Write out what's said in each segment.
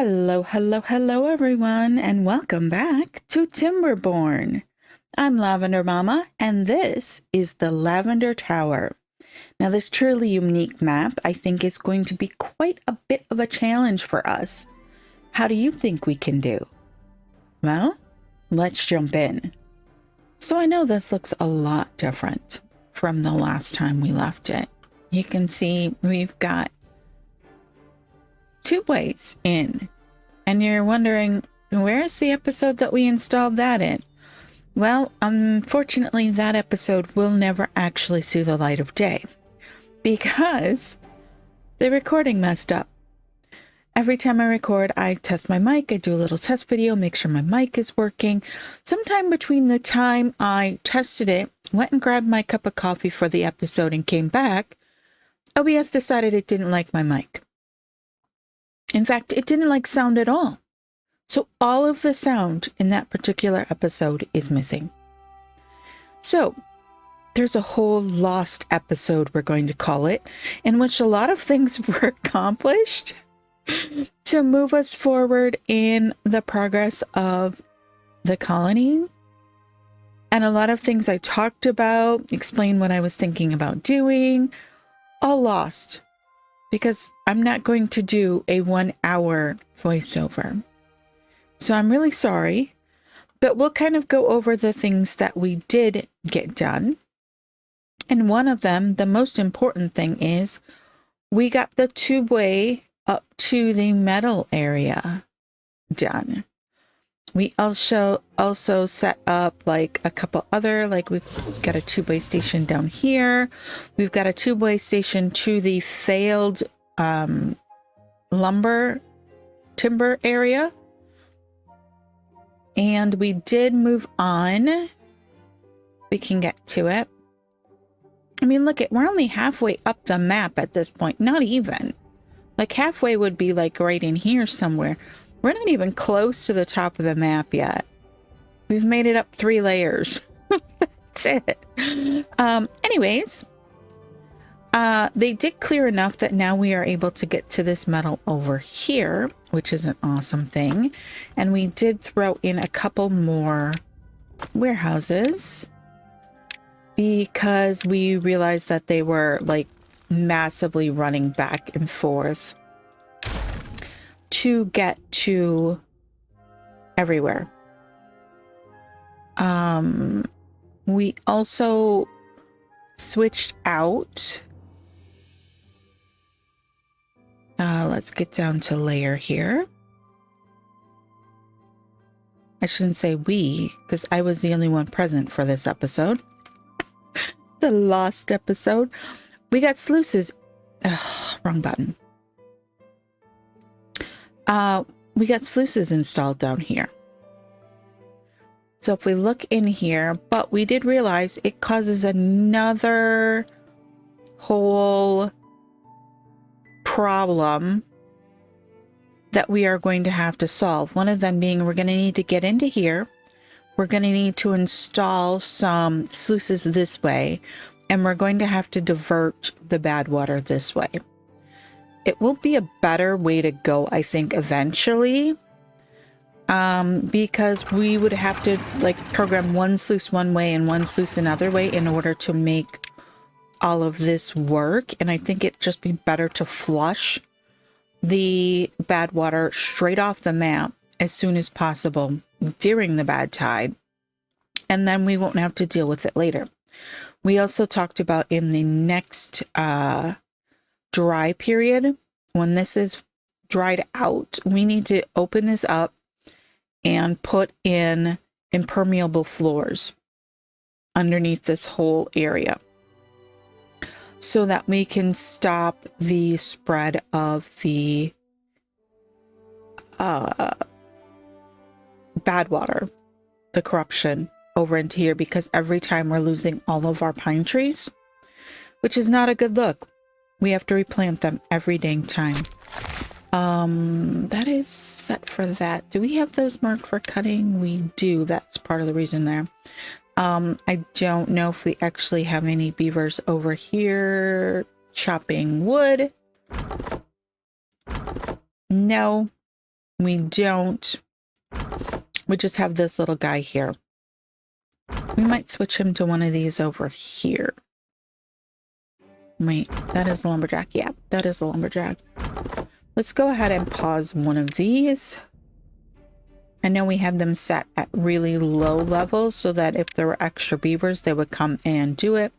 Hello, hello, hello, everyone, and welcome back to Timberborn. I'm Lavender Mama, and this is the Lavender Tower. Now, this truly unique map, I think, is going to be quite a bit of a challenge for us. How do you think we can do? Well, let's jump in. So I know this looks a lot different from the last time we left it. You can see we've got two ways in, and you're wondering, where's the episode that we installed that in? Well, unfortunately, that episode will never actually see the light of day because the recording messed up. Every time I record, I test my mic, I do a little test video, make sure my mic is working. Sometime between the time I tested it, went and grabbed my cup of coffee for the episode and came back, OBS decided it didn't like my mic. In fact, it didn't like sound at all. So all of the sound in that particular episode is missing. So there's a whole lost episode, we're going to call it, in which a lot of things were accomplished to move us forward in the progress of the colony. And a lot of things I talked about, explained what I was thinking about doing, all lost. Because I'm not going to do a 1 hour voiceover. So I'm really sorry, but we'll kind of go over the things that we did get done. And one of them, the most important thing, is we got the tubeway up to the metal area done. We also set up like a couple other, like we've got a tubeway station down here. We've got a tubeway station to the failed timber area. And we did move on. We can get to it. I mean, look, we're only halfway up the map at this point. Not even. Like halfway would be like right in here somewhere. We're not even close to the top of the map yet. We've made it up 3 layers. That's it. Anyways, they did clear enough that now we are able to get to this metal over here, which is an awesome thing. And we did throw in a couple more warehouses because we realized that they were like massively running back and forth to get to everywhere. We also switched out. Let's get down to layer here. I shouldn't say we, because I was the only one present for this episode. The lost episode. We got sluices. Ugh, wrong button. We got sluices installed down here. So if we look in here, but we did realize it causes another whole problem that we are going to have to solve. One of them being we're going to need to get into here. We're going to need to install some sluices this way, and we're going to have to divert the bad water this way. It will be a better way to go, I think, eventually, because we would have to like program one sluice one way and one sluice another way in order to make all of this work. And I think it'd just be better to flush the bad water straight off the map as soon as possible during the bad tide, and then we won't have to deal with it later. We also talked about in the next dry period, when this is dried out, we need to open this up and put in impermeable floors underneath this whole area so that we can stop the spread of the bad water, the corruption over into here, because every time we're losing all of our pine trees, which is not a good look. We have to replant them every dang time. That is set for that. Do we have those marked for cutting? We do. That's part of the reason there. I don't know if we actually have any beavers over here chopping wood. No, We don't. We just have this little guy here. We might switch him to one of these over here. Wait, that is a lumberjack. Yeah, that is a lumberjack. Let's go ahead and pause one of these. I know we had them set at really low levels so that if there were extra beavers, they would come and do it.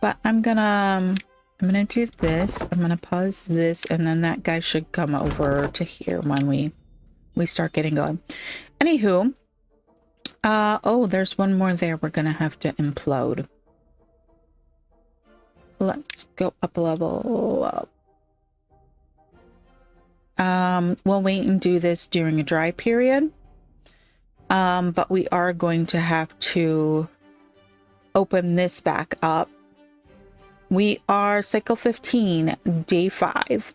But I'm gonna do this. I'm gonna pause this, and then that guy should come over to here when we start getting going. Anywho, oh, there's one more there we're gonna have to implode. Let's go up a level. We'll wait and do this during a dry period. But we are going to have to open this back up. We are cycle 15, day 5.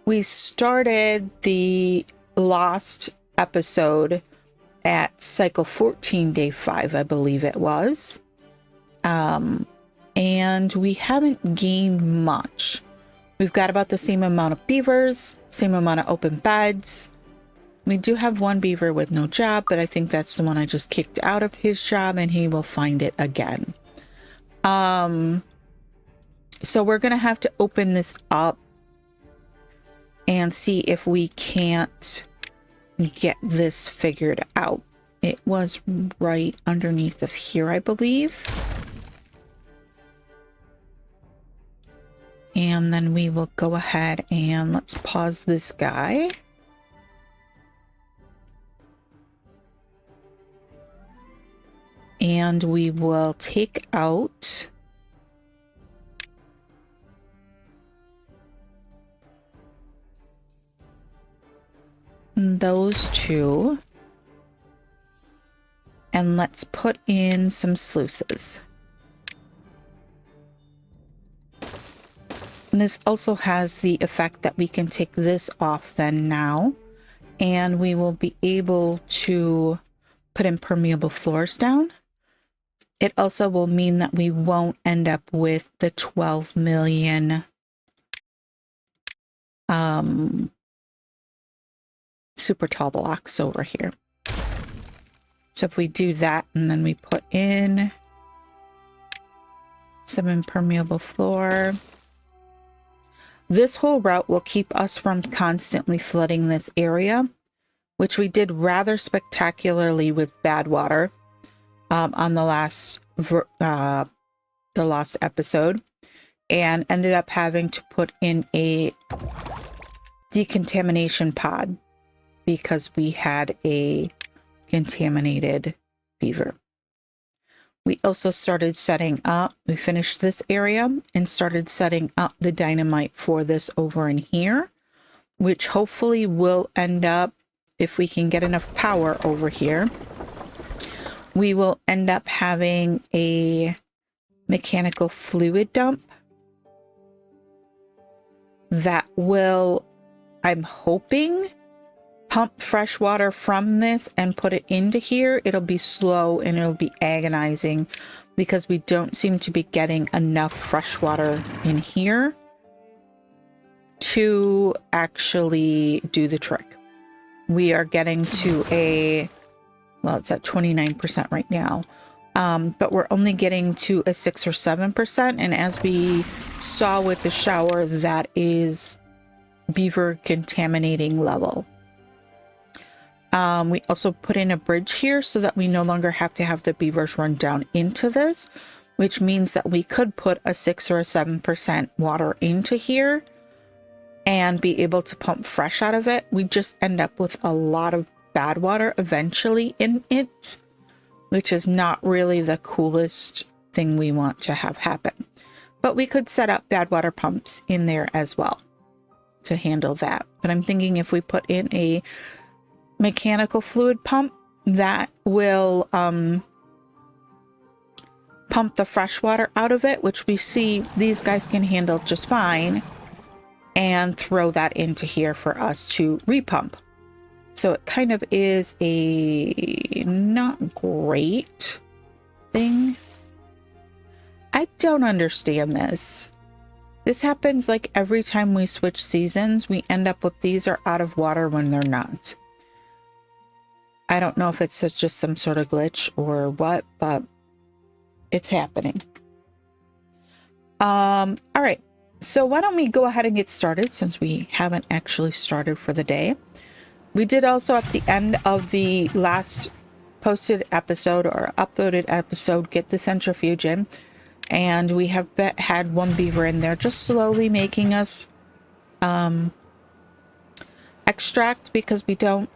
We started the last episode at cycle 14, day 5, I believe it was. And we haven't gained much. We've got about the same amount of beavers, same amount of open beds. We do have one beaver with no job, but I think that's the one I just kicked out of his job, and he will find it again. So we're going to have to open this up and see if we can't get this figured out. It was right underneath of here, I believe. And then we will go ahead and let's pause this guy. And we will take out those two. And let's put in some sluices. And this also has the effect that we can take this off then now, and we will be able to put impermeable floors down. It also will mean that we won't end up with the 12 million super tall blocks over here. So if we do that and then we put in some impermeable floor, this whole route will keep us from constantly flooding this area, which we did rather spectacularly with Badwater on the last episode, and ended up having to put in a decontamination pod because we had a contaminated beaver. We also started setting up, we finished this area and started setting up the dynamite for this over in here, which hopefully will end up, if we can get enough power over here, we will end up having a mechanical fluid dump that will, I'm hoping, pump fresh water from this and put it into here. It'll be slow and it'll be agonizing because we don't seem to be getting enough fresh water in here to actually do the trick. We are getting to a, well, it's at 29% right now, but we're only getting to a 6 or 7%. And as we saw with the shower, that is beaver contaminating level. We also put in a bridge here so that we no longer have to have the beavers run down into this, which means that we could put a 6 or a 7% water into here and be able to pump fresh out of it. We just end up with a lot of bad water eventually in it, which is not really the coolest thing we want to have happen. But we could set up bad water pumps in there as well to handle that. But I'm thinking if we put in a mechanical fluid pump, that will pump the fresh water out of it, which we see these guys can handle just fine, and throw that into here for us to repump. So it kind of is a not great thing. I don't understand this. This happens like every time we switch seasons, we end up with these are out of water when they're not. I don't know if it's just some sort of glitch or what, but it's happening. All right. So why don't we go ahead and get started since we haven't actually started for the day. We did also at the end of the last posted episode or uploaded episode get the centrifuge in, and we have had one beaver in there just slowly making us extract because we don't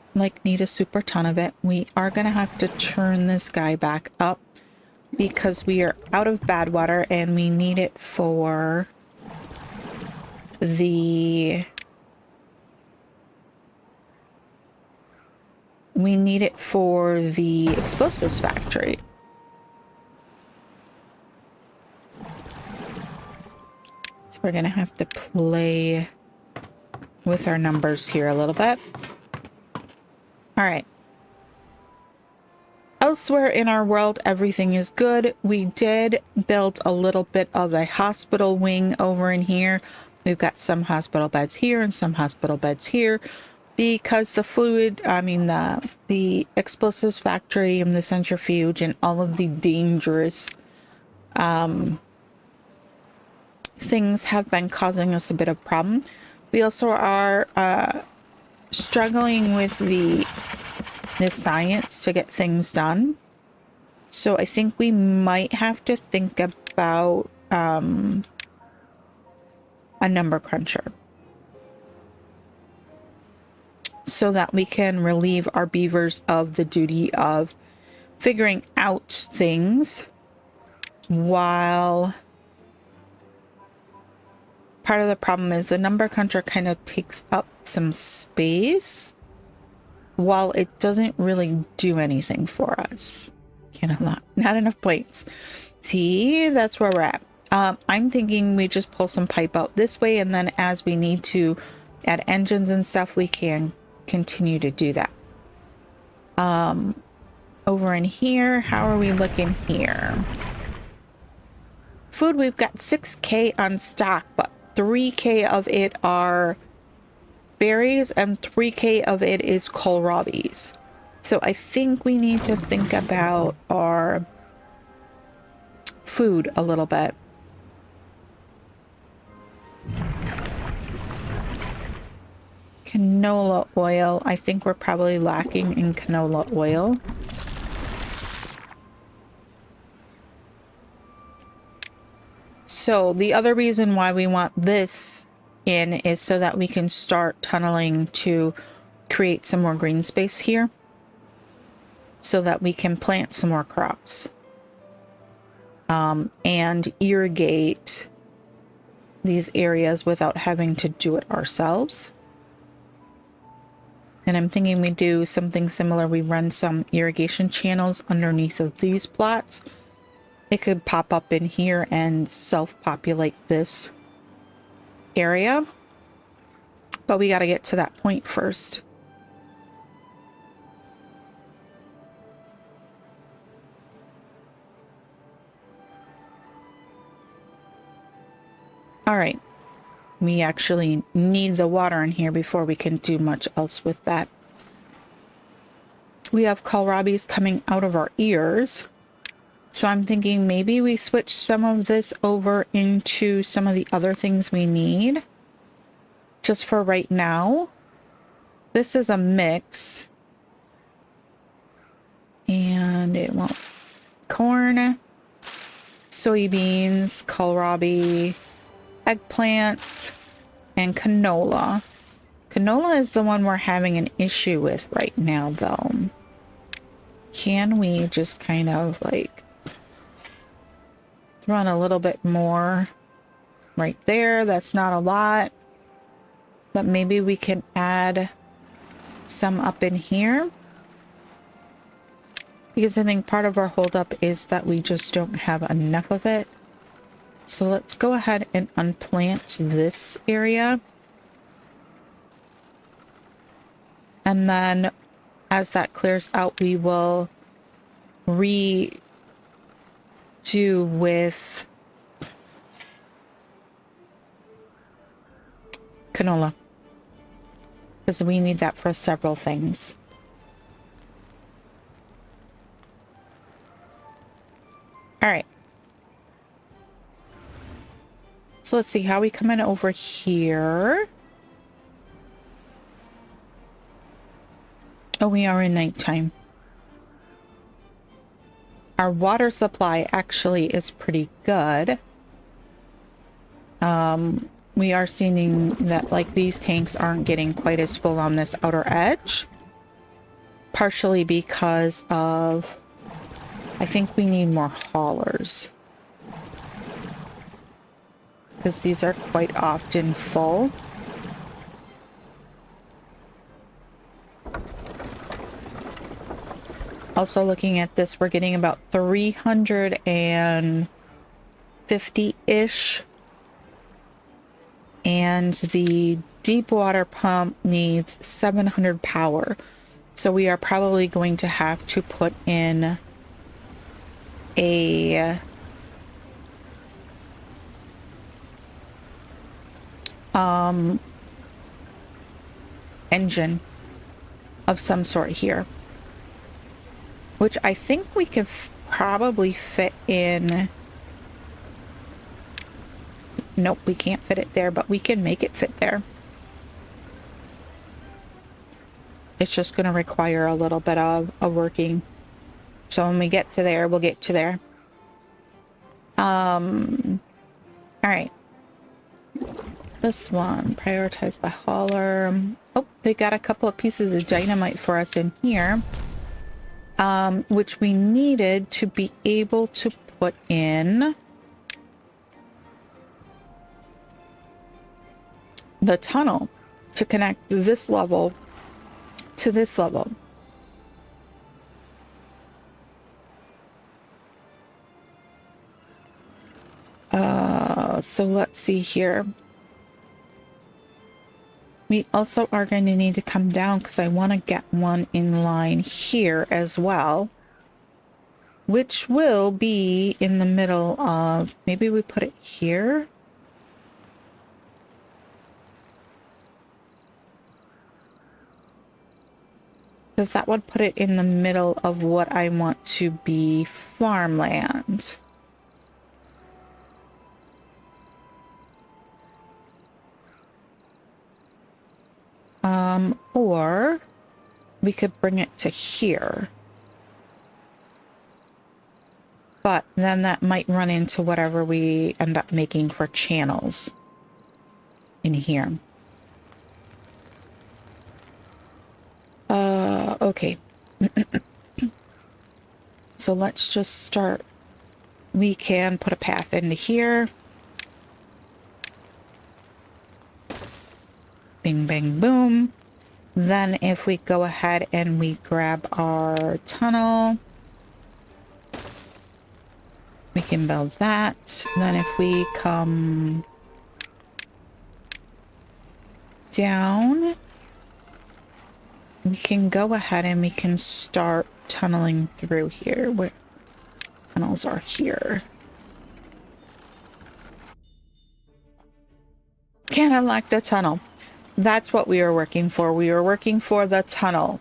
need a super ton of it. We are gonna have to turn this guy back up because we are out of badwater and we need it for the explosives factory. So we're gonna have to play with our numbers here a little bit. All right. Elsewhere in our world, everything is good. We did build a little bit of a hospital wing over in here. We've got some hospital beds here and some hospital beds here because the explosives factory and the centrifuge and all of the dangerous things have been causing us a bit of problem. We also are struggling with the science to get things done. So I think we might have to think about a number cruncher so that we can relieve our beavers of the duty of figuring out things while part of the problem is the number cruncher kind of takes up some space while it doesn't really do anything for us. Not enough points. See, that's where we're at. I'm thinking we just pull some pipe out this way, and then as we need to add engines and stuff, we can continue to do that. Over in here, how are we looking here? Food, we've got 6K on stock, but 3K of it are berries and 3K of it is kohlrabies. So I think we need to think about our food a little bit. Canola oil. I think we're probably lacking in canola oil. So the other reason why we want this in is so that we can start tunneling to create some more green space here so that we can plant some more crops and irrigate these areas without having to do it ourselves. And I'm thinking we do something similar. We run some irrigation channels underneath of these plots. It could pop up in here and self-populate this area, but we got to get to that point first. All right, we actually need the water in here before we can do much else with that. We have kohlrabies coming out of our ears. So I'm thinking maybe we switch some of this over into some of the other things we need. Just for right now. This is a mix. And it won't. Corn, soybeans, kohlrabi, eggplant, and canola. Canola is the one we're having an issue with right now, though. Can we just kind of throw in a little bit more right there? That's not a lot, but maybe we can add some up in here, because I think part of our holdup is that we just don't have enough of it. So let's go ahead and unplant this area, and then as that clears out, we will redo with canola. Because we need that for several things. All right. So let's see how we come in over here. Oh, we are in nighttime. Our water supply actually is pretty good. We are seeing that like these tanks aren't getting quite as full on this outer edge. Partially because of, I think we need more haulers. Because these are quite often full. Also looking at this, we're getting about 350-ish. And the deep water pump needs 700 power. So we are probably going to have to put in a engine of some sort here. Which I think we could probably fit in. Nope, we can't fit it there, but we can make it fit there. It's just going to require a little bit of working. So when we get to there, we'll get to there. All right. This one, prioritized by hauler. Oh, they got a couple of pieces of dynamite for us in here. Which we needed to be able to put in the tunnel to connect this level to this level. So let's see here. We also are going to need to come down because I want to get one in line here as well, which will be in the middle of, maybe we put it here. Because that would put it in the middle of what I want to be farmland. Or we could bring it to here. But then that might run into whatever we end up making for channels in here. Okay. So let's just start. We can put a path into here. Bing, bang, boom. Then if we go ahead and we grab our tunnel, we can build that. Then if we come down, we can go ahead and we can start tunneling through here. Where tunnels are here. Can't unlock the tunnel. That's what we were working for. We were working for the tunnel.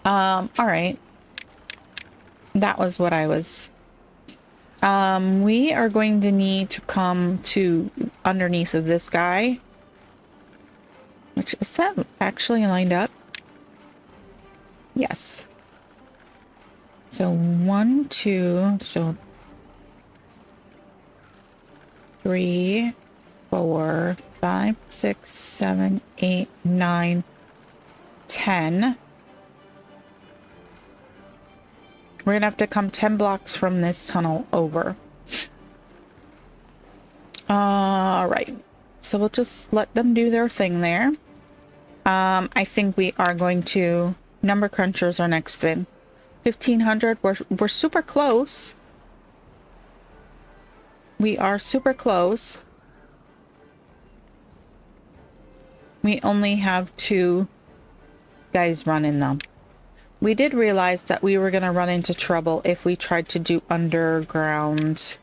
All right. That was what I was. We are going to need to come to underneath of this guy. Which is that actually lined up? Yes. So 1, 2, so 3, 4, 5, 6, 7, 8, 9, 10. We're gonna have to come 10 blocks from this tunnel over. All right. So we'll just let them do their thing there. I think we are going to... Number crunchers are next in. 1,500. We're super close. We are super close. We only have 2 guys running them. We did realize that we were going to run into trouble if we tried to do underground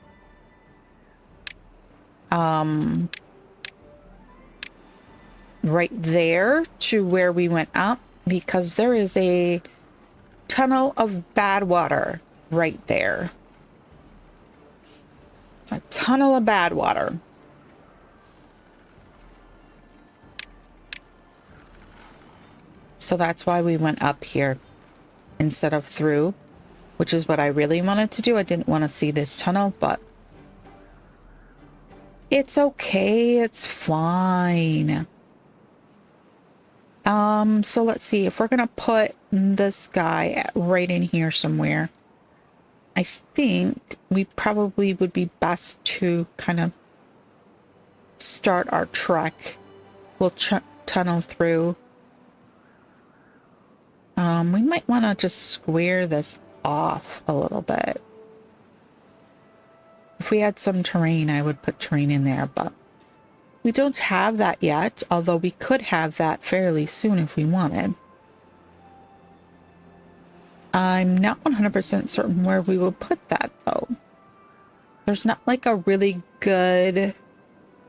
right there to where we went up, because there is a tunnel of badwater right there. A tunnel of badwater. So that's why we went up here instead of through, which is what I really wanted to do. I didn't want to see this tunnel, but it's okay. It's fine. So let's see if we're gonna put this guy right in here somewhere. I think we probably would be best to kind of start our trek. We'll tunnel through. We might want to just square this off a little bit. If we had some terrain, I would put terrain in there, but we don't have that yet, although we could have that fairly soon if we wanted. I'm not 100% certain where we will put that, though. There's not like a really good,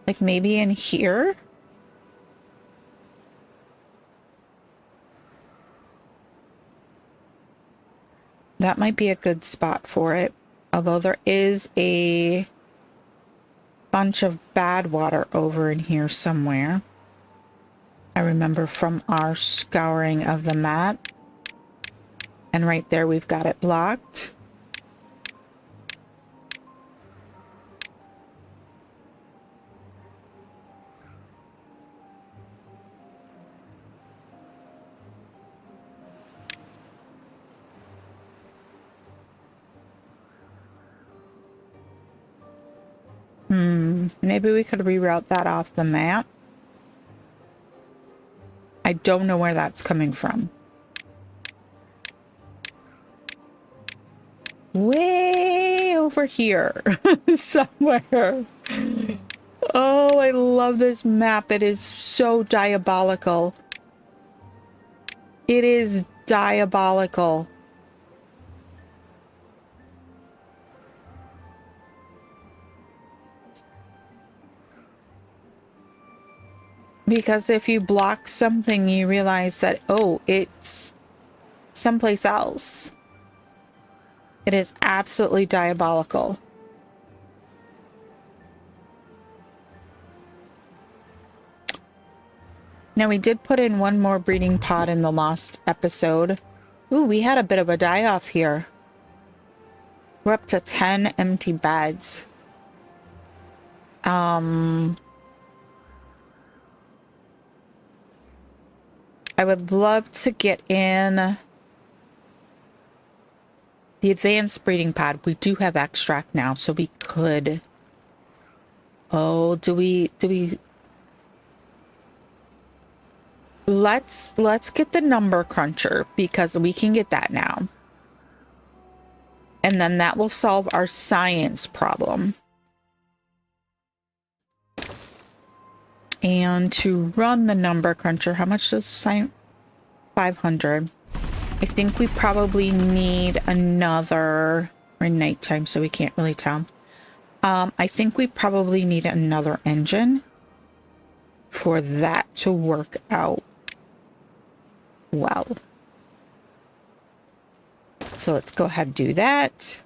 like maybe in here? That might be a good spot for it. Although there is a bunch of bad water over in here somewhere. I remember from our scouring of the map. And right there we've got it blocked. Maybe we could reroute that off the map. I don't know where that's coming from. Way over here somewhere. Oh, I love this map. It is so diabolical. It is diabolical. Because if you block something, you realize that, oh, it's someplace else. It is absolutely diabolical. Now, we did put in one more breeding pod in the last episode. Ooh, we had a bit of a die-off here. We're up to 10 empty beds. I would love to get in the advanced breeding pod. We do have extract now, so we could... Oh, do we... Let's get the number cruncher, because we can get that now. And then that will solve our science problem. And to run the number cruncher, how much does science? 500. I think we probably need another... We're in nighttime, so we can't really tell. I think we probably need another engine for that to work out well. So let's go ahead and do that.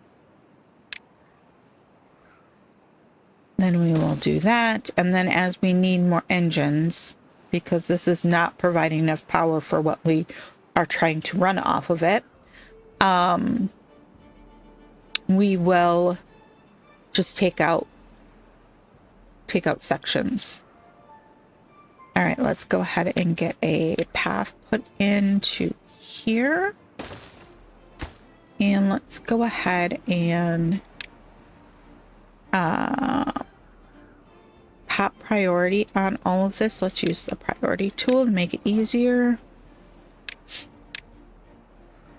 Then we will do that. And then as we need more engines, because this is not providing enough power for what we are trying to run off of it, we will just take out sections. All right, let's go ahead and get a path put into here. And let's go ahead and pop priority on all of this. Let's use the priority tool to make it easier.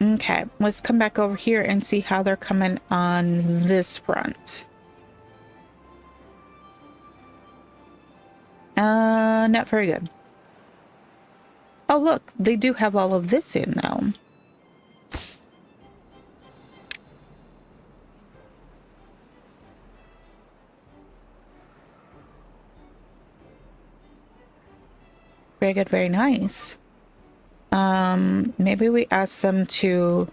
Okay, let's come back over here and see how they're coming on this front. Not very good. Oh, look, they do have all of this in, though. very good, very nice. Maybe we ask them to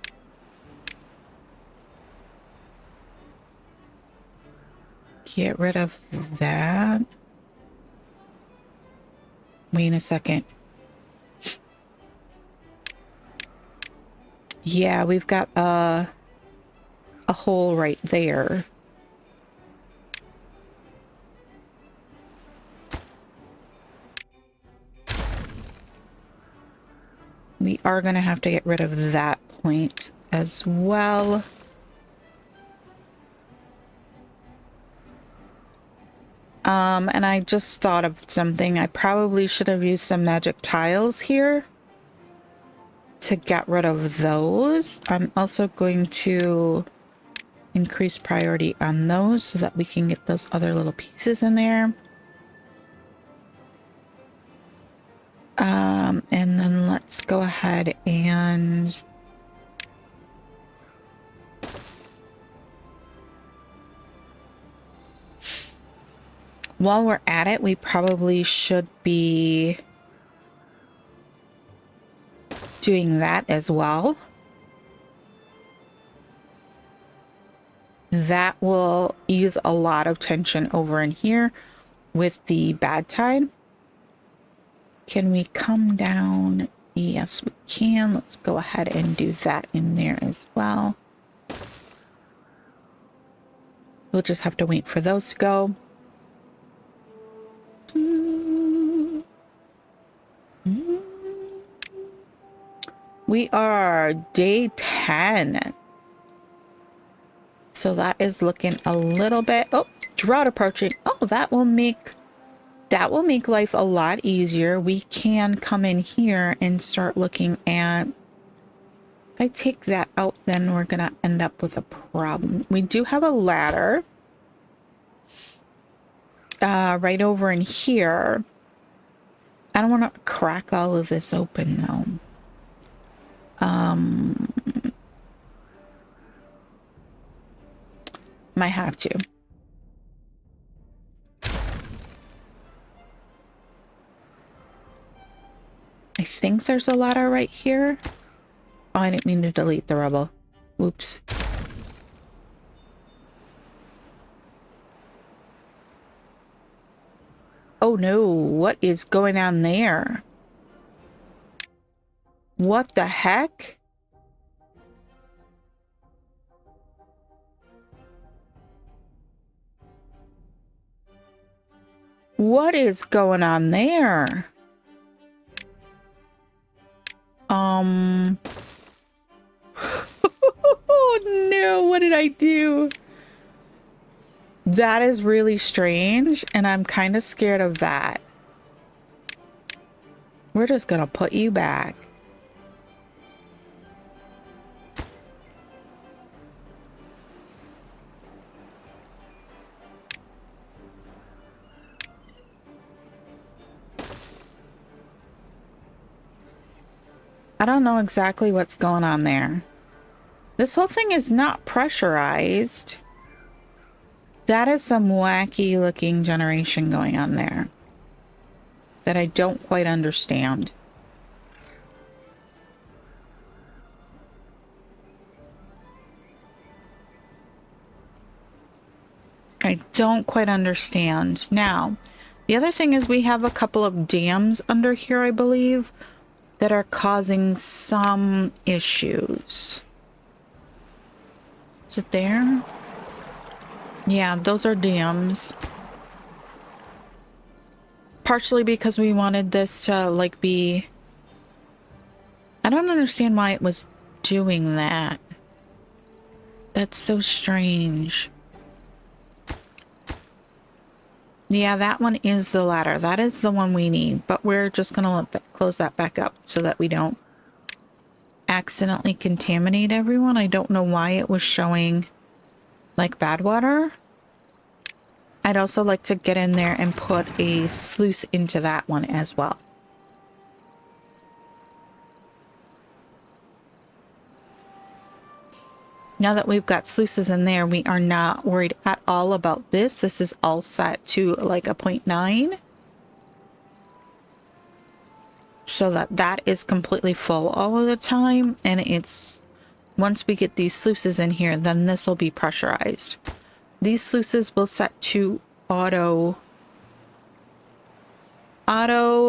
get rid of that. Wait a second. Yeah, we've got a hole right there. We are going to have to get rid of that point as well. And I just thought of something. I probably should have used some magic tiles here to get rid of those. I'm also going to increase priority on those so that we can get those other little pieces in there. And then let's go ahead and while we're at it, we probably should be doing that as well. That will ease a lot of tension over in here with the Badtide. Can we come down? Yes, we can. Let's go ahead and do that in there as well. We'll just have to wait for those to go. We are day 10. So that is looking a little bit... Oh, drought approaching. Oh, that will make life a lot easier. We can come in here and start looking at... If I take that out, then we're going to end up with a problem. We do have a ladder right over in here. I don't want to crack all of this open, though. Might have to. I think there's a ladder right here. Oh, I didn't mean to delete the rubble. Whoops. Oh no, what is going on there? What the heck? What is going on there? Oh no, what did I do? That is really strange, and I'm kind of scared of that. We're just gonna put you back. I don't know exactly what's going on there. This whole thing is not pressurized. That is some wacky looking generation going on there that I don't quite understand. I don't quite understand. Now, the other thing is we have a couple of dams under here, I believe, that are causing some issues. Is it there? Yeah, those are dams. Partially because we wanted this to, like, be... I don't understand why it was doing that. That's so strange. Yeah, that one is the ladder. That is the one we need. But we're just going to let that, close that back up so that we don't accidentally contaminate everyone. I don't know why it was showing like badwater. I'd also like to get in there and put a sluice into that one as well. Now that we've got sluices in there, we are not worried at all about this. This is all set to like a 0.9. so that that is completely full all of the time. And it's, once we get these sluices in here, then this will be pressurized. These sluices will set to auto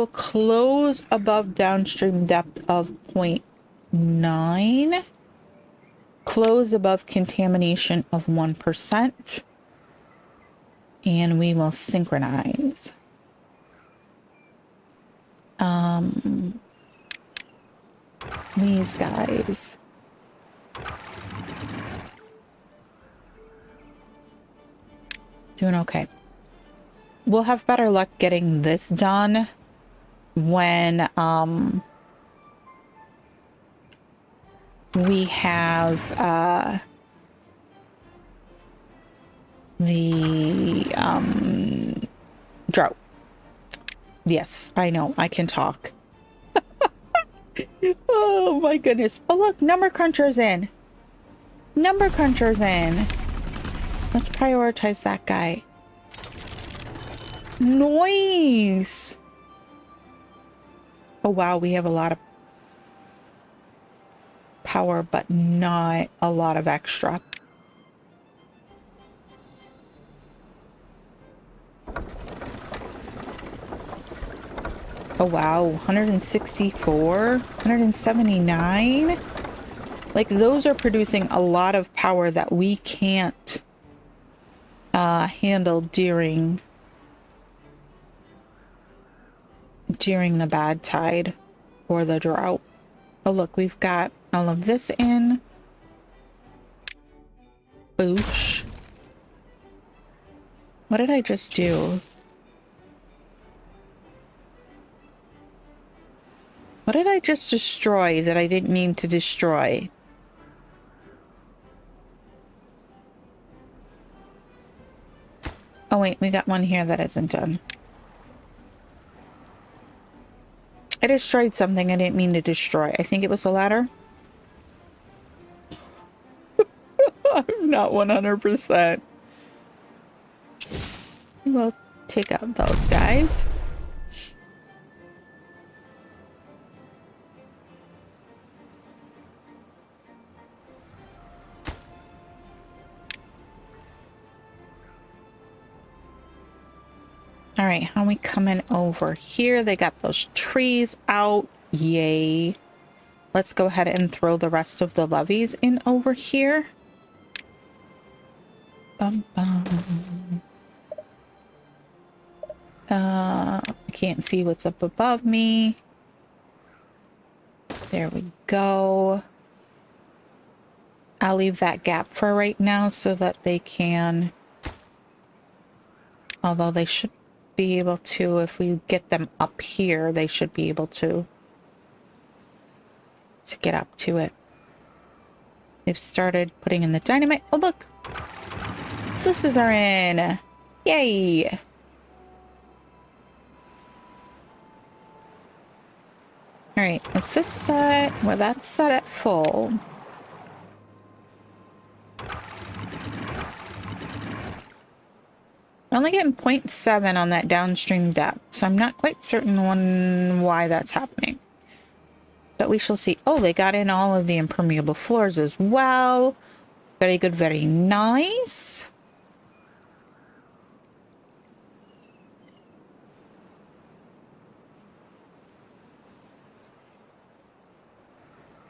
close above downstream depth of 0.9, close above contamination of 1%, and we will synchronize. These guys. Doing okay. We'll have better luck getting this done when we have the drought. Yes, I know, I can talk. Oh my goodness. Oh look, number cruncher's in. Number cruncher's in. Let's prioritize that guy. Nice. Oh wow, we have a lot of power, but not a lot of extra. Oh wow, 164, 179. Like those are producing a lot of power that we can't handle during the bad tide or the drought. Oh look, we've got all of this in. Boosh. What did I just do? What did I just destroy that I didn't mean to destroy? Oh wait, we got one here that isn't done. I destroyed something I didn't mean to destroy. I think it was a ladder. I'm not 100%. We'll take out those guys. All right, how are we coming over here? They got those trees out. Yay. Let's go ahead and throw the rest of the levees in over here. Bum, bum. I can't see what's up above me. There we go. I'll leave that gap for right now so that they can, although they should be able to, if we get them up here, they should be able to get up to it. They've started putting in the dynamite. Oh look, sluices are in. Yay. All right, is this set? Well, that's set at full. I'm only getting 0.7 on that downstream depth, so I'm not quite certain why that's happening. But we shall see. Oh, they got in all of the impermeable floors as well. Very good, very nice.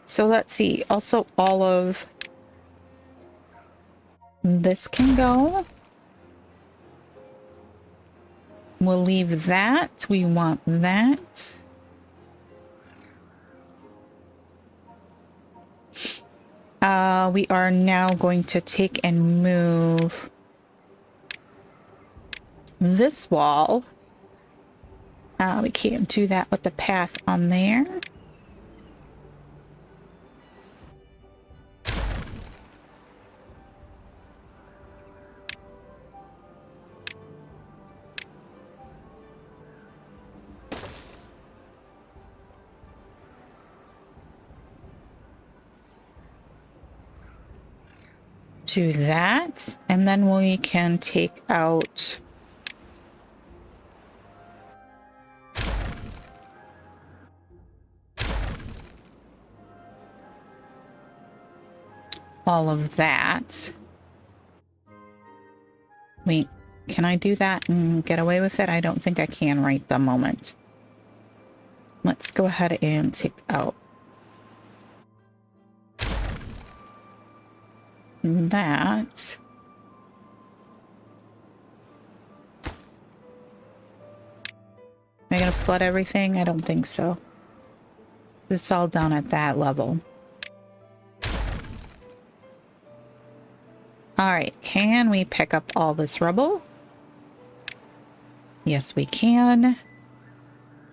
So let's see. Also, all of this can go. We'll leave that. We want that. We are now going to take and move this wall. We can't do that with the path on there. Do that, and then we can take out all of that. Wait, can I do that and get away with it? I don't think I can right the moment. Let's go ahead and take out that. Am I going to flood everything? I don't think so. It's all down at that level. All right, can we pick up all this rubble? Yes, we can.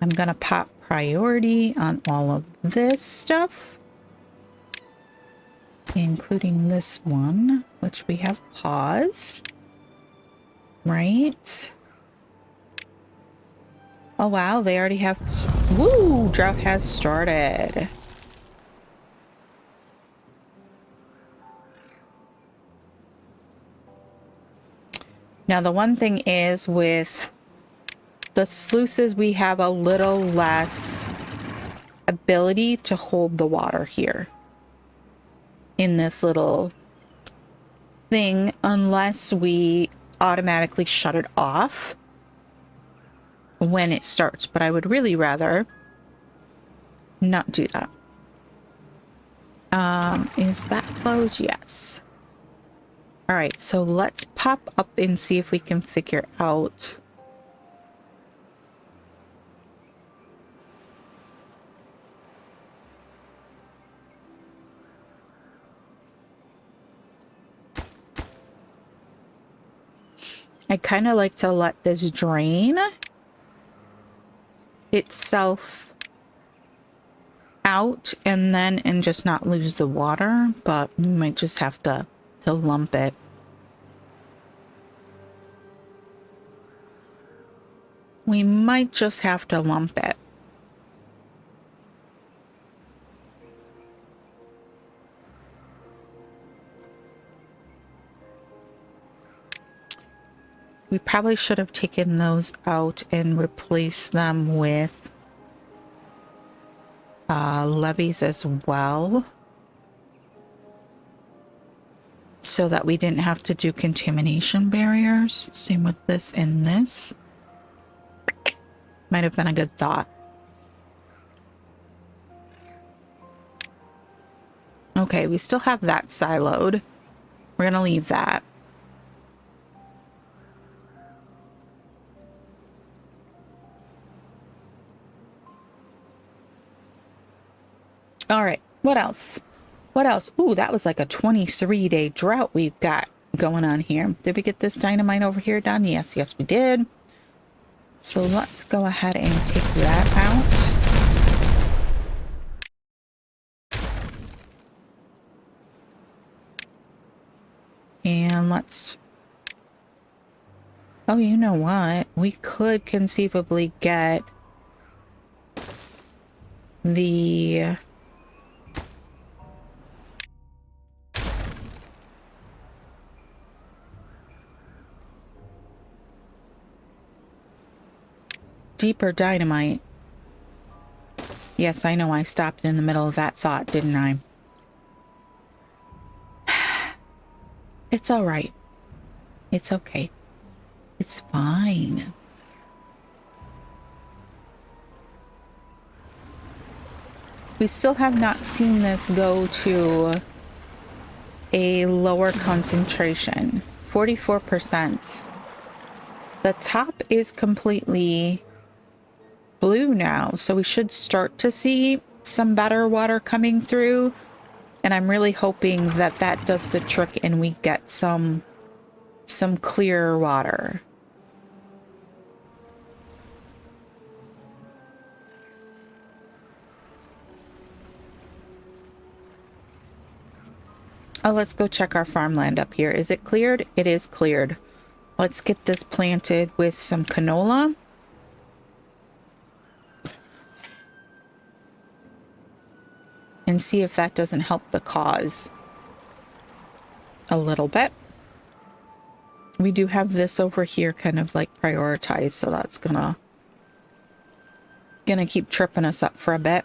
I'm going to pop priority on all of this stuff, including this one, which we have paused. Right. Oh, wow, they already have... Woo! Drought has started. Now, the one thing is with the sluices, we have a little less ability to hold the water here in this little thing unless we automatically shut it off when it starts, but I would really rather not do that. Is that closed? Yes. All right, so let's pop up and see if we can figure out I kind of like to let this drain itself out and just not lose the water, but we might just have to lump it. We might just have to lump it. We probably should have taken those out and replaced them with levees as well, so that we didn't have to do contamination barriers. Same with this and this. Might have been a good thought. Okay, we still have that siloed. We're gonna leave that. All right, what else? What else? Ooh, that was like a 23-day drought we've got going on here. Did we get this dynamite over here done? Yes, yes, we did. So let's go ahead and take that out. And let's... Oh, you know what? We could conceivably get the... deeper dynamite. Yes, I know I stopped in the middle of that thought, didn't I? It's all right. It's okay. It's fine. We still have not seen this go to a lower concentration. 44%. The top is completely blue now, so we should start to see some better water coming through, and I'm really hoping that that does the trick and we get some clearer water. Oh, let's go check our farmland up here. Is it cleared? It is cleared. Let's get this planted with some canola. And see if that doesn't help the cause a little bit. We do have this over here kind of like prioritized, so that's gonna keep tripping us up for a bit.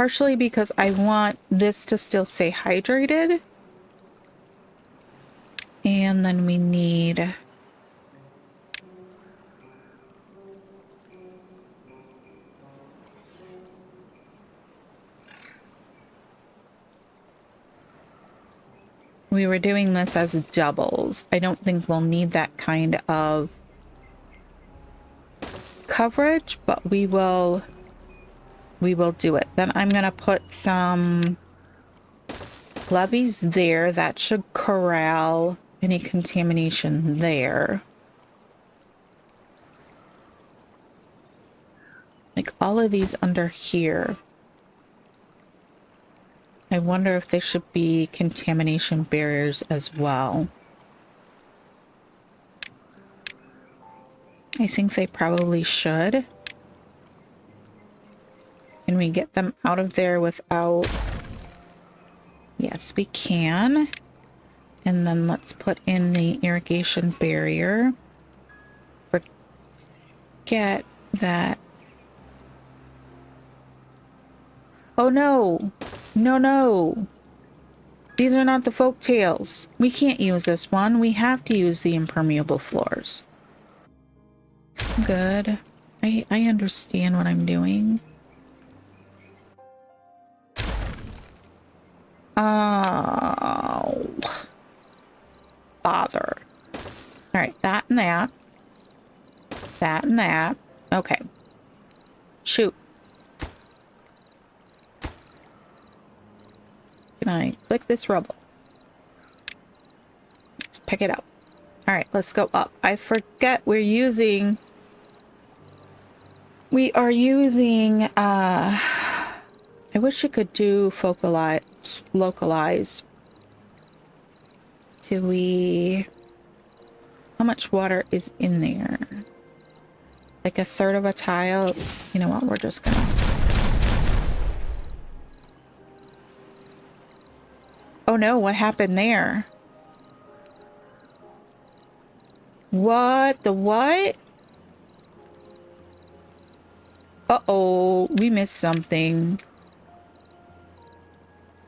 partially because I want this to still stay hydrated. And then we need... We were doing this as doubles. I don't think we'll need that kind of coverage, but we will do it. Then I'm going to put some levees there. That should corral any contamination there. Like all of these under here. I wonder if they should be contamination barriers as well. I think they probably should. Can we get them out of there without... Yes, we can. And then let's put in the irrigation barrier. Forget that. Oh no! No, no! These are not the folk tales. We can't use this one. We have to use the impermeable floors. Good. I understand what I'm doing. Oh. Bother. Alright, that and that. That and that. Okay. Shoot. Can I click this rubble? Let's pick it up. Alright, let's go up. I forget we are using, I wish you could do localized. How much water is in there? Like a third of a tile? You know what, we're just gonna... Oh no, what happened there? What? The what? Uh-oh, we missed something.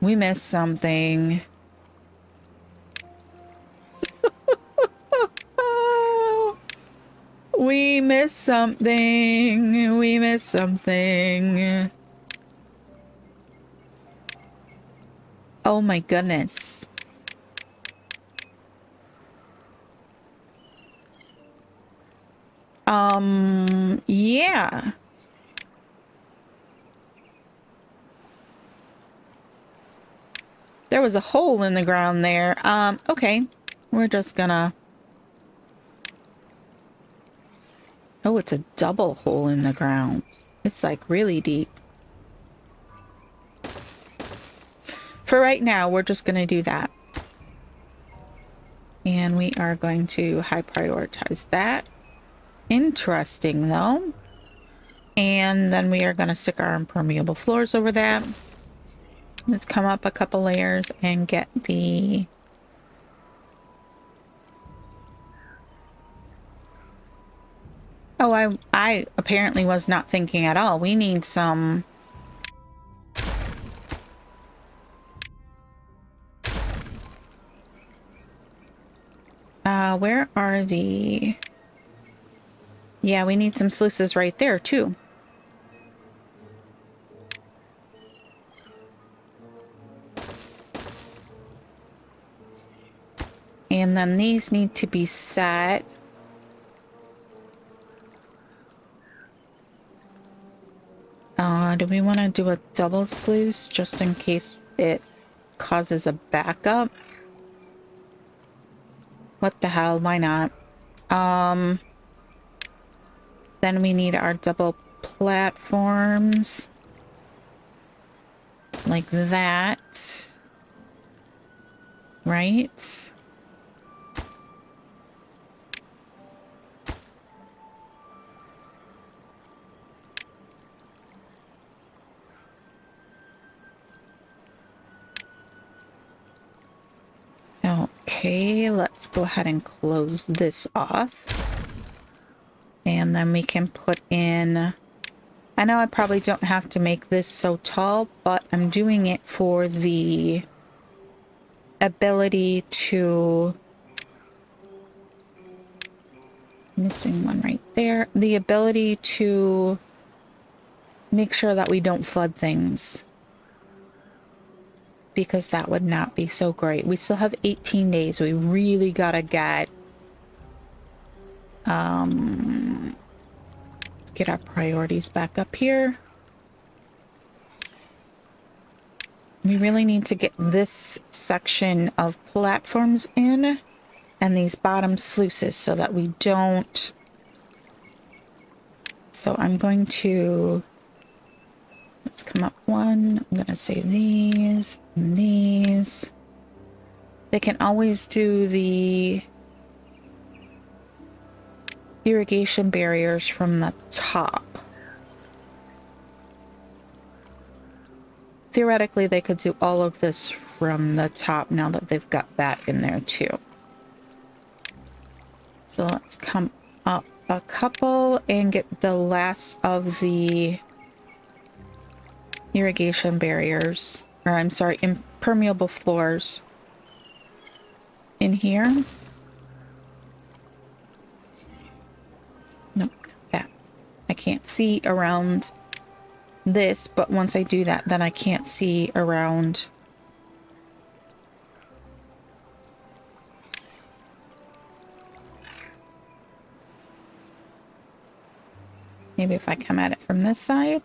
We missed something. We missed something. We missed something. Oh my goodness. Yeah. There was a hole in the ground there. Okay. We're just gonna... Oh, it's a double hole in the ground. It's like really deep. For right now, we're just gonna do that. And we are going to high prioritize that. Interesting though. And then we are going to stick our impermeable floors over that. Let's come up a couple layers and get the... Oh, I apparently was not thinking at all. We need some... where are the... Yeah, we need some sluices right there, too. And then these need to be set. Do we want to do a double sluice just in case it causes a backup? What the hell? Why not? Then we need our double platforms. Like that. Right? Okay, let's go ahead and close this off. And then we can put in... I I know I probably don't have to make this so tall, but I'm doing it for the ability to... Missing one right there. The ability to make sure that we don't flood things. Because that would not be so great. We still have 18 days. We really gotta get... let's get our priorities back up here. We really need to get this section of platforms in and these bottom sluices so that we don't... So I'm going to... Let's come up one. I'm going to say these and these. They can always do the irrigation barriers from the top. Theoretically, they could do all of this from the top now that they've got that in there too. So let's come up a couple and get the last of the irrigation barriers, or I'm sorry, impermeable floors in here. Nope, that. I can't see around this, but once I do that, then I can't see around. Maybe if I come at it from this side.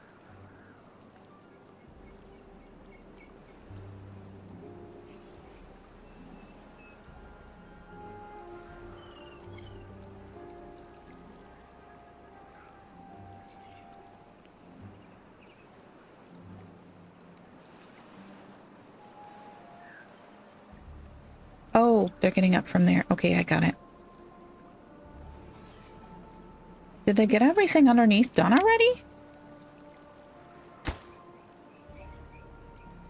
Oh, they're getting up from there. Okay, I got it. Did they get everything underneath done already?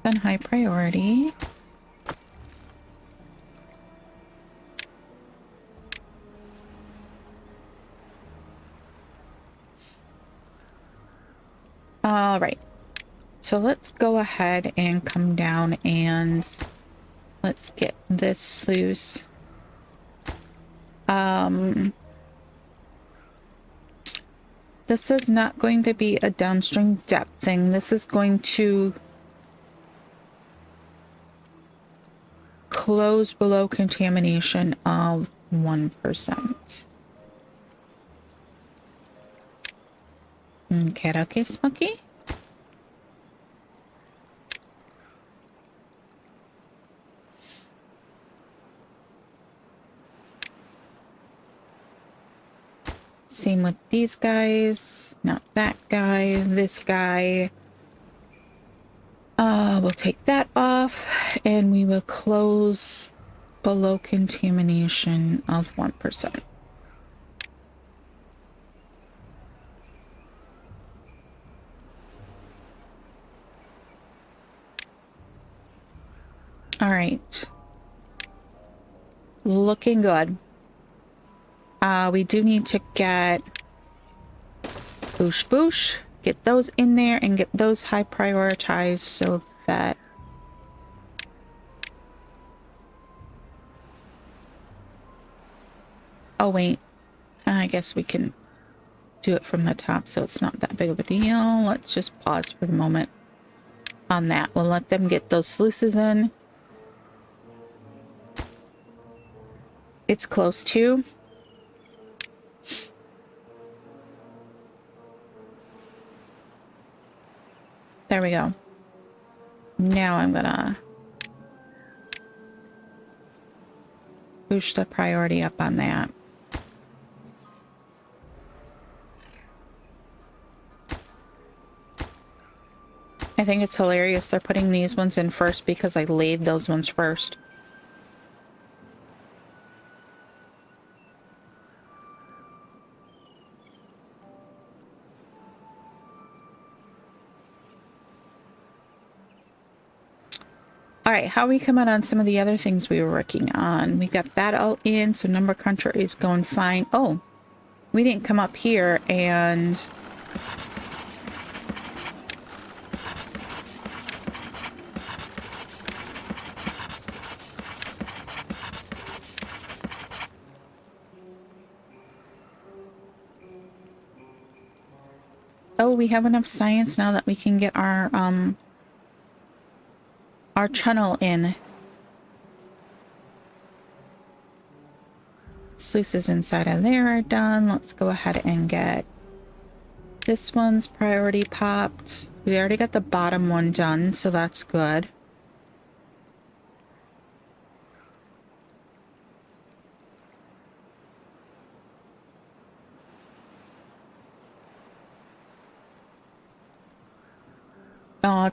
Then high priority. All right. So let's go ahead and come down and let's get this sluice. This is not going to be a downstream depth thing. This is going to close below contamination of 1%. Okay, Smokey. Same with these guys. Not that guy. This guy. We'll take that off and we will close below contamination of 1%. All right. Looking good. We do need to get boosh, get those in there and get those high prioritized so that oh wait, I guess we can do it from the top so it's not that big of a deal. Let's just pause for the moment on that. We'll let them get those sluices in. It's close to. There we go. Now I'm gonna push the priority up on that. I think it's hilarious they're putting these ones in first because I laid those ones first. All right, how are we coming on some of the other things we were working on? We got that all in, so number cruncher is going fine. Oh, we didn't come up here and go. We have enough science now that we can get our channel in. Sluices inside of there are done. Let's go ahead and get this one's priority popped. We already got the bottom one done, so that's good.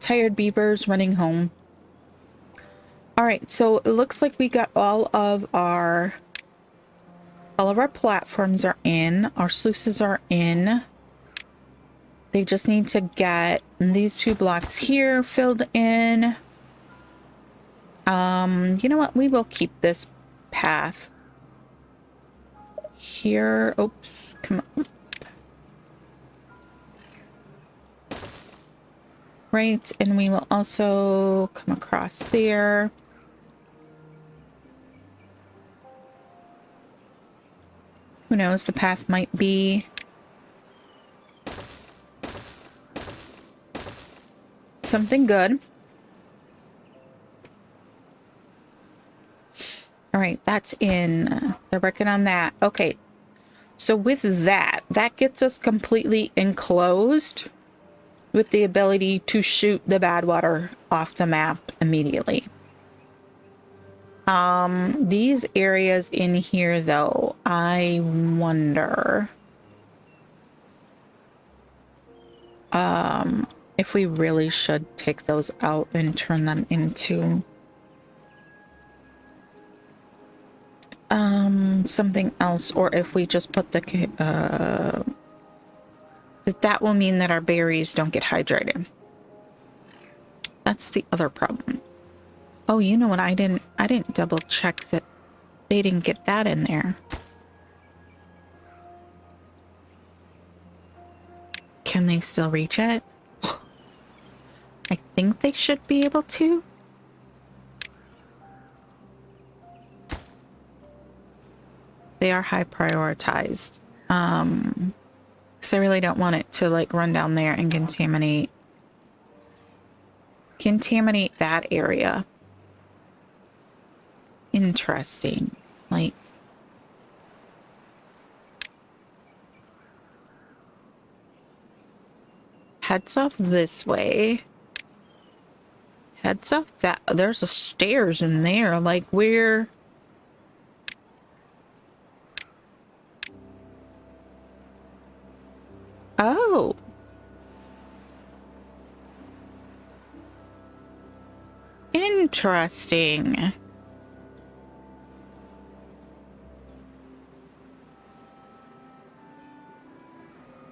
Tired beavers running home. All right, so it looks like we got all of our platforms are in. Our sluices are in. They just need to get these 2 blocks here filled in. You know what? We will keep this path here. Oops, come on. Right, and we will also come across there. Who knows? The path might be something good. All right, that's in. They're working on that. Okay, so with that gets us completely enclosed with the ability to shoot the badwater off the map immediately. These areas in here, though, I wonder if we really should take those out and turn them into something else, or if we just put the that will mean that our berries don't get hydrated. That's the other problem. Oh, you know what? I didn't double check that they didn't get that in there. Can they still reach it? I think they should be able to. They are high prioritized. Because I really don't want it to like run down there and contaminate that area. Interesting. Like, heads off this way. Heads up that there's a stairs in there. Like, where? Oh. Interesting.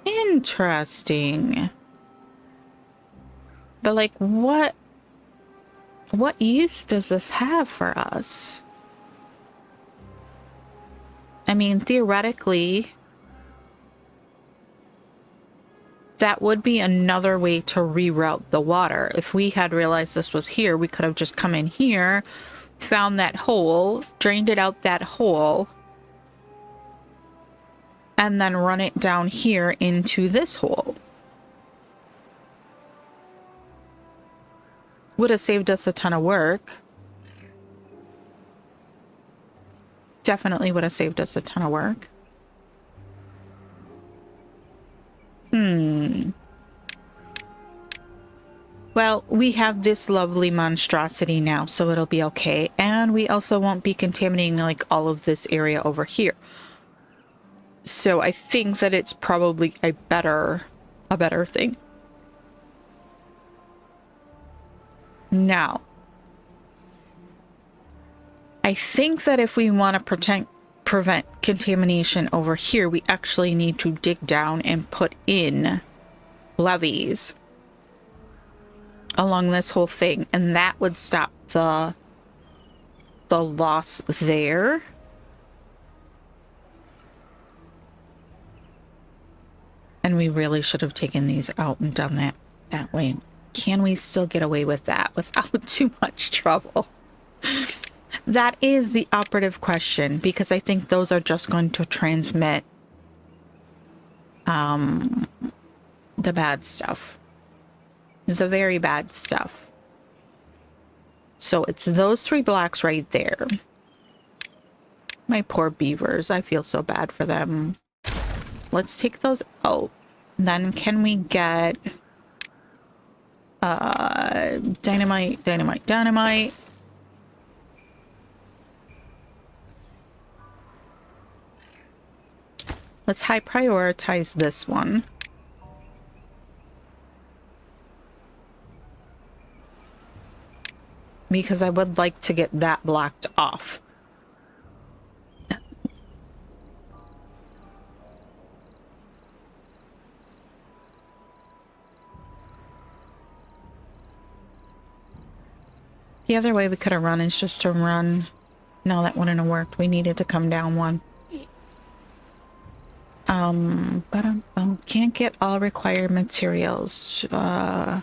Interesting. But like, what use does this have for us? I mean, theoretically, that would be another way to reroute the water. If we had realized this was here, we could have just come in here, found that hole, drained it out that hole, and then run it down here into this hole. Would have saved us a ton of work. Definitely would have saved us a ton of work. Well, we have this lovely monstrosity now, so it'll be okay. And we also won't be contaminating like all of this area over here. So I think that it's probably a better thing. Now, I think that if we want to prevent contamination over here, we actually need to dig down and put in levees along this whole thing, and that would stop the loss there. And we really should have taken these out and done that way. Can we still get away with that without too much trouble? That is the operative question, because I think those are just going to transmit the bad stuff. The very bad stuff. So it's those 3 blocks right there. My poor beavers. I feel so bad for them. Let's take those out. Then can we get dynamite, dynamite, dynamite. Let's high prioritize this one. Because I would like to get that blocked off. The other way we could have run is just to run. No, that wouldn't have worked. We needed to come down one. Can't get all required materials. Oh,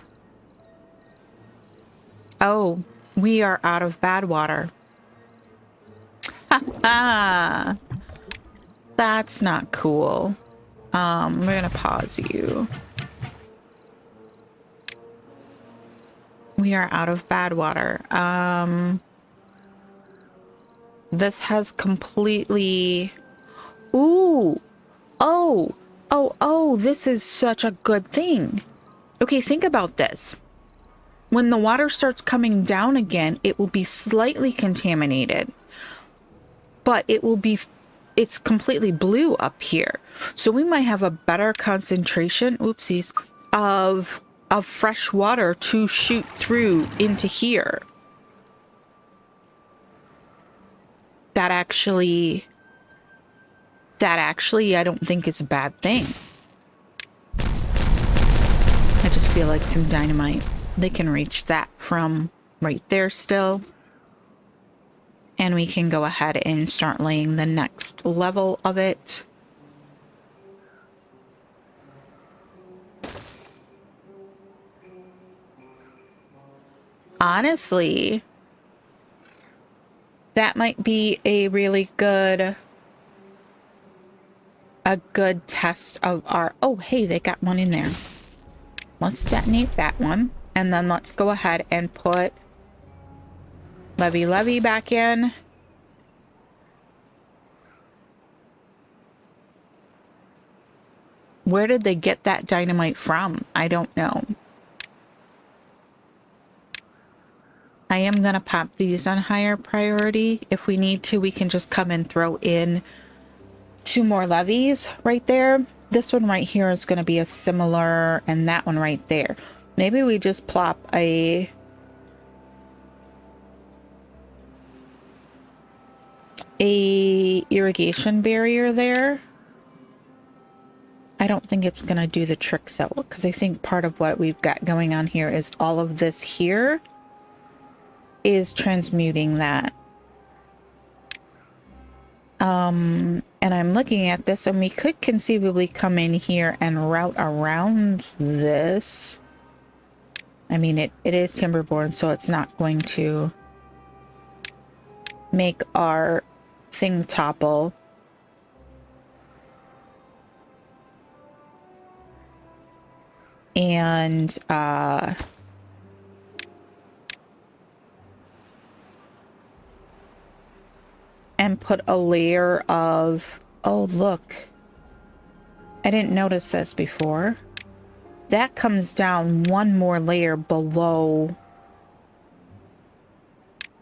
we are out of badwater. Ah, that's not cool. We're gonna pause you. We are out of badwater. This has completely... Ooh! Oh, this is such a good thing. Okay, think about this. When the water starts coming down again, it will be slightly contaminated. But it will be... It's completely blue up here. So we might have a better concentration, oopsies, of fresh water to shoot through into here. That actually I don't think is a bad thing. I just feel like some dynamite. They can reach that from right there still. And we can go ahead and start laying the next level of it. Honestly, that might be a really good test of our... Oh, hey, they got one in there. Let's detonate that one. And then let's go ahead and put levy back in. Where did they get that dynamite from? I don't know. I am going to pop these on higher priority. If we need to, we can just come and throw in 2 more levees right there. This one right here is going to be a similar, and that one right there. Maybe we just plop a irrigation barrier there. I don't think it's going to do the trick though, because I think part of what we've got going on here is all of this here is transmuting that. And I'm looking at this, and we could conceivably come in here and route around this. I mean, it is Timberborn, so it's not going to make our thing topple. And put a layer of... Oh, look. I didn't notice this before. That comes down 1 more layer below.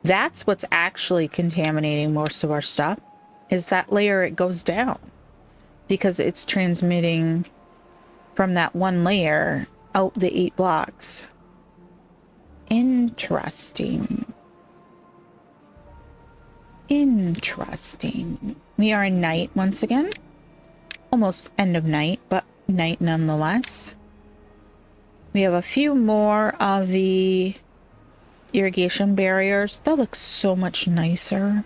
That's what's actually contaminating most of our stuff, is that layer it goes down. Because it's transmitting from that 1 layer out the 8 blocks. Interesting. Interesting. We are in night once again. Almost end of night, but night nonetheless. We have a few more of the irrigation barriers. That looks so much nicer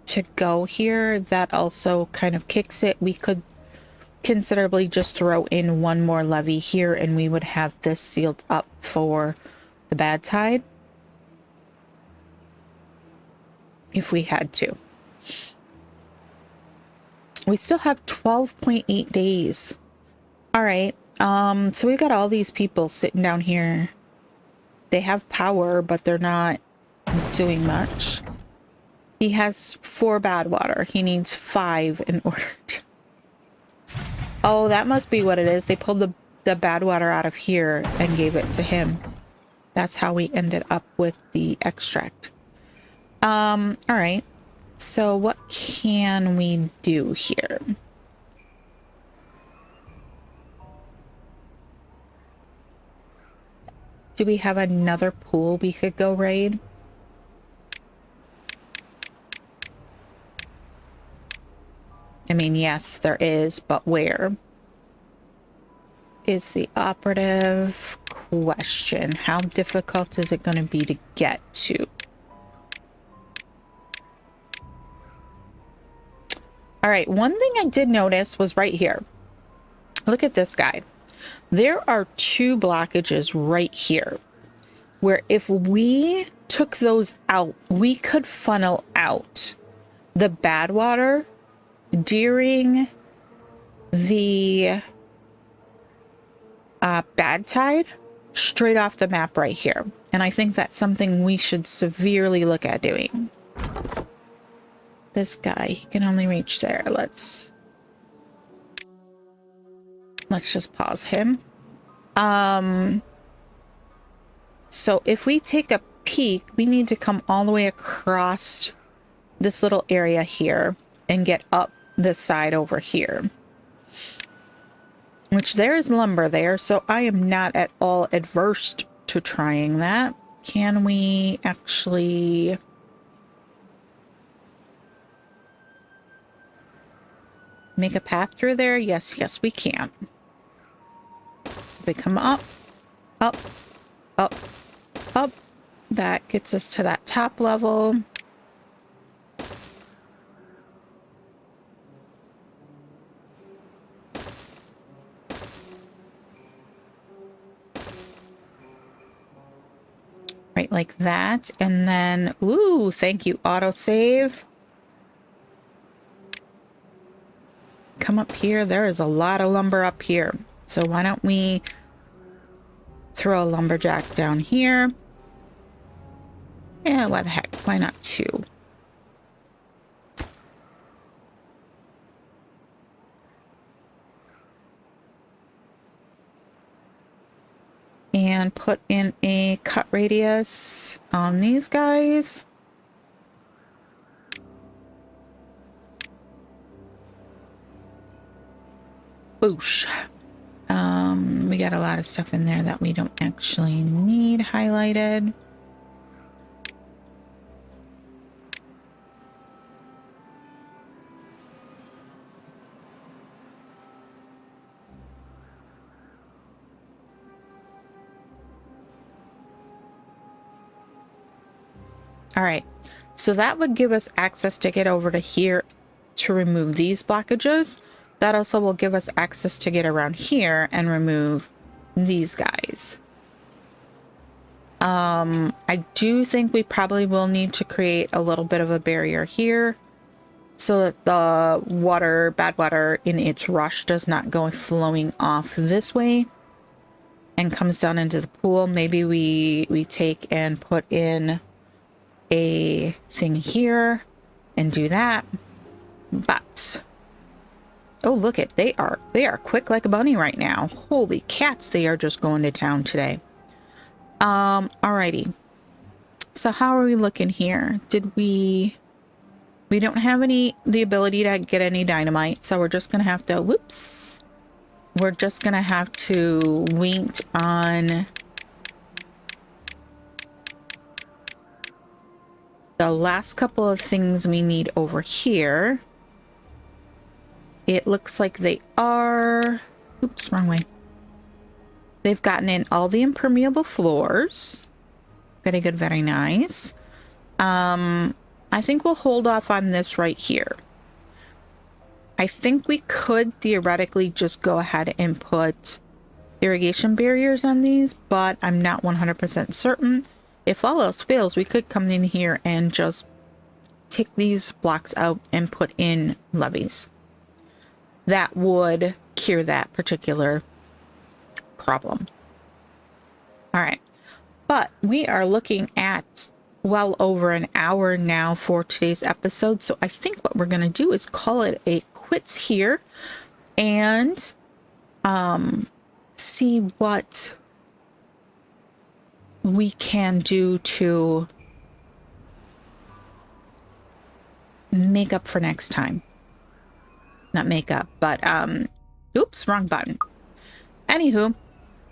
to go here. That also kind of kicks it. We could considerably just throw in 1 more levee here, and we would have this sealed up for the Badtide. If we had to. We still have 12.8 days. All right. So we've got all these people sitting down here. They have power, but they're not doing much. He has 4 badwater. He needs 5 in order to... Oh, that must be what it is. They pulled the badwater out of here and gave it to him. That's how we ended up with the extract. All right. So what can we do here? Do we have another pool we could go raid? I mean, yes, there is, but where? Is the operative question. How difficult is it going to be to get to? All right, one thing I did notice was right here. Look at this guy. There are 2 blockages right here where if we took those out, we could funnel out the badwater during the Badtide straight off the map right here. And I think that's something we should severely look at doing. This guy, he can only reach there. Let's just pause him. So if we take a peek, we need to come all the way across this little area here and get up this side over here. Which there is lumber there, so I am not at all adverse to trying that. Can we actually... make a path through there? Yes, we can. So we come up, up, up, up. That gets us to that top level. Right, like that. And then, ooh, thank you, autosave. Come up here. There is a lot of lumber up here. So why don't we throw a lumberjack down here? Yeah, why the heck? Why not 2? And put in a cut radius on these guys. Boosh. We got a lot of stuff in there that we don't actually need highlighted. All right, so that would give us access to get over to here to remove these blockages. That also will give us access to get around here and remove these guys. I do think we probably will need to create a little bit of a barrier here so that the water, bad water in its rush does not go flowing off this way and comes down into the pool. Maybe we take and put in a thing here and do that. But oh, look it, they are quick like a bunny right now. Holy cats, they are just going to town today. Alrighty. So how are we looking here? Did we don't have the ability to get any dynamite, so we're just gonna have to, whoops. We're just gonna have to wait on the last couple of things we need over here. It looks like they are... Oops, wrong way. They've gotten in all the impermeable floors. Very good, very nice. I think we'll hold off on this right here. I think we could theoretically just go ahead and put irrigation barriers on these, but I'm not 100% certain. If all else fails, we could come in here and just take these blocks out and put in levees. that would cure that particular problem. All right. But we are looking at well over an hour now for today's episode. So I think what we're going to do is call it a quits here and see what we can do to make up for next time. Not make up, but oops, wrong button. Anywho,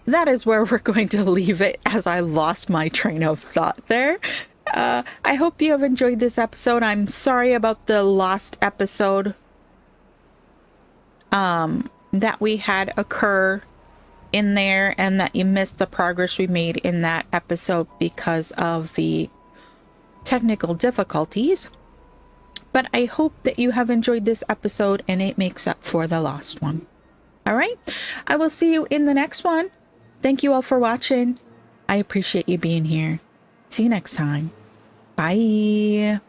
that is where we're going to leave it, as I lost my train of thought there. I hope you have enjoyed this episode. I'm sorry about the lost episode that we had occur in there, and that you missed the progress we made in that episode because of the technical difficulties. But I hope that you have enjoyed this episode and it makes up for the lost one. All right, I will see you in the next one. Thank you all for watching. I appreciate you being here. See you next time. Bye.